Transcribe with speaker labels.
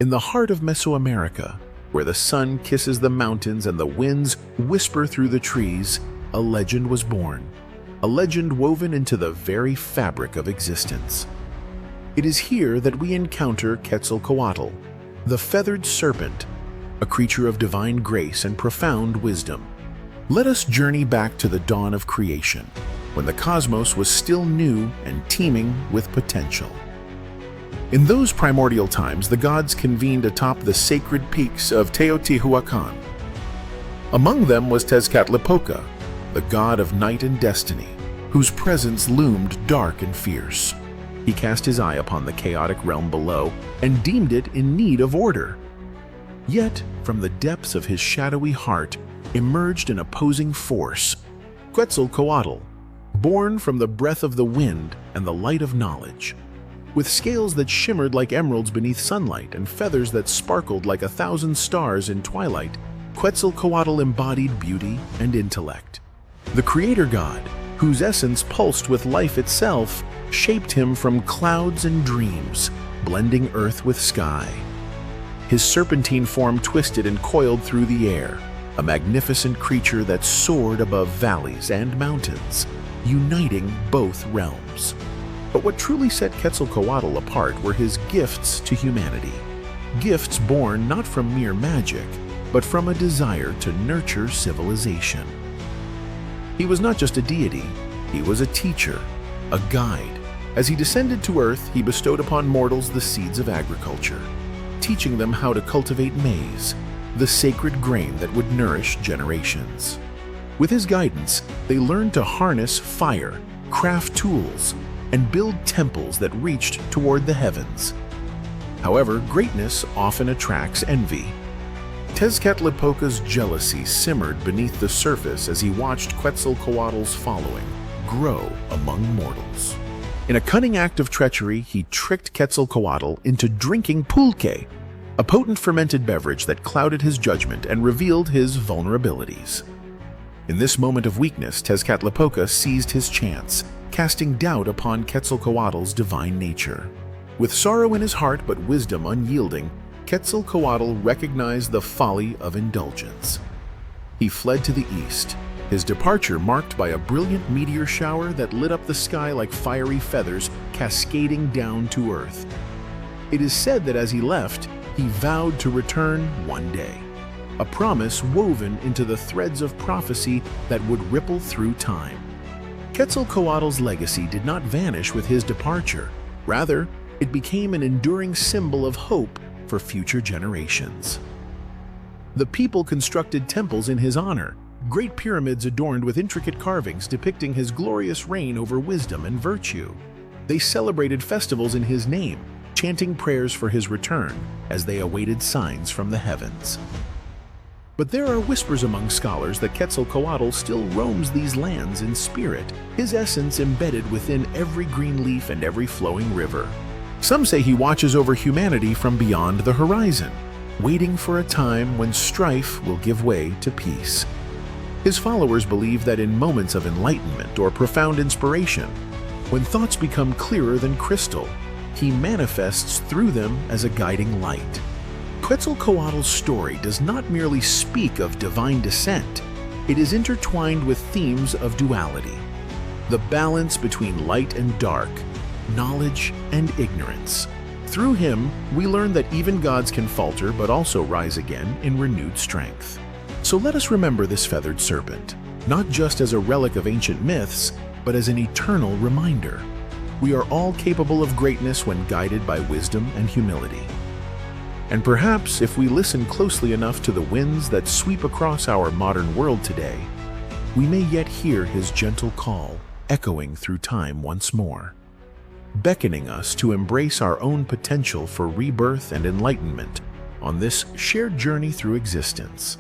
Speaker 1: In the heart of Mesoamerica, where the sun kisses the mountains and the winds whisper through the trees, a legend was born. A legend woven into the very fabric of existence. It is here that we encounter Quetzalcoatl, the feathered serpent, a creature of divine grace and profound wisdom. Let us journey back to the dawn of creation, when the cosmos was still new and teeming with potential. In those primordial times, the gods convened atop the sacred peaks of Teotihuacan. Among them was Tezcatlipoca, the god of night and destiny, whose presence loomed dark and fierce. He cast his eye upon the chaotic realm below and deemed it in need of order. Yet, from the depths of his shadowy heart emerged an opposing force, Quetzalcoatl, born from the breath of the wind and the light of knowledge. With scales that shimmered like emeralds beneath sunlight and feathers that sparkled like 1,000 stars in twilight, Quetzalcoatl embodied beauty and intellect. The creator god, whose essence pulsed with life itself, shaped him from clouds and dreams, blending earth with sky. His serpentine form twisted and coiled through the air, a magnificent creature that soared above valleys and mountains, uniting both realms. But what truly set Quetzalcoatl apart were his gifts to humanity. Gifts born not from mere magic, but from a desire to nurture civilization. He was not just a deity, he was a teacher, a guide. As he descended to earth, he bestowed upon mortals the seeds of agriculture, teaching them how to cultivate maize, the sacred grain that would nourish generations. With his guidance, they learned to harness fire, craft tools, and build temples that reached toward the heavens. However, greatness often attracts envy. Tezcatlipoca's jealousy simmered beneath the surface as he watched Quetzalcoatl's following grow among mortals. In a cunning act of treachery, he tricked Quetzalcoatl into drinking pulque, a potent fermented beverage that clouded his judgment and revealed his vulnerabilities. In this moment of weakness, Tezcatlipoca seized his chance, casting doubt upon Quetzalcoatl's divine nature. With sorrow in his heart but wisdom unyielding, Quetzalcoatl recognized the folly of indulgence. He fled to the east, his departure marked by a brilliant meteor shower that lit up the sky like fiery feathers cascading down to earth. It is said that as he left, he vowed to return one day, a promise woven into the threads of prophecy that would ripple through time. Quetzalcoatl's legacy did not vanish with his departure. Rather, it became an enduring symbol of hope for future generations. The people constructed temples in his honor, great pyramids adorned with intricate carvings depicting his glorious reign over wisdom and virtue. They celebrated festivals in his name, chanting prayers for his return as they awaited signs from the heavens. But there are whispers among scholars that Quetzalcoatl still roams these lands in spirit, his essence embedded within every green leaf and every flowing river. Some say he watches over humanity from beyond the horizon, waiting for a time when strife will give way to peace. His followers believe that in moments of enlightenment or profound inspiration, when thoughts become clearer than crystal, he manifests through them as a guiding light. Quetzalcoatl's story does not merely speak of divine descent, it is intertwined with themes of duality, the balance between light and dark, knowledge and ignorance. Through him, we learn that even gods can falter but also rise again in renewed strength. So let us remember this feathered serpent, not just as a relic of ancient myths, but as an eternal reminder. We are all capable of greatness when guided by wisdom and humility. And perhaps if we listen closely enough to the winds that sweep across our modern world today, we may yet hear his gentle call echoing through time once more, beckoning us to embrace our own potential for rebirth and enlightenment on this shared journey through existence.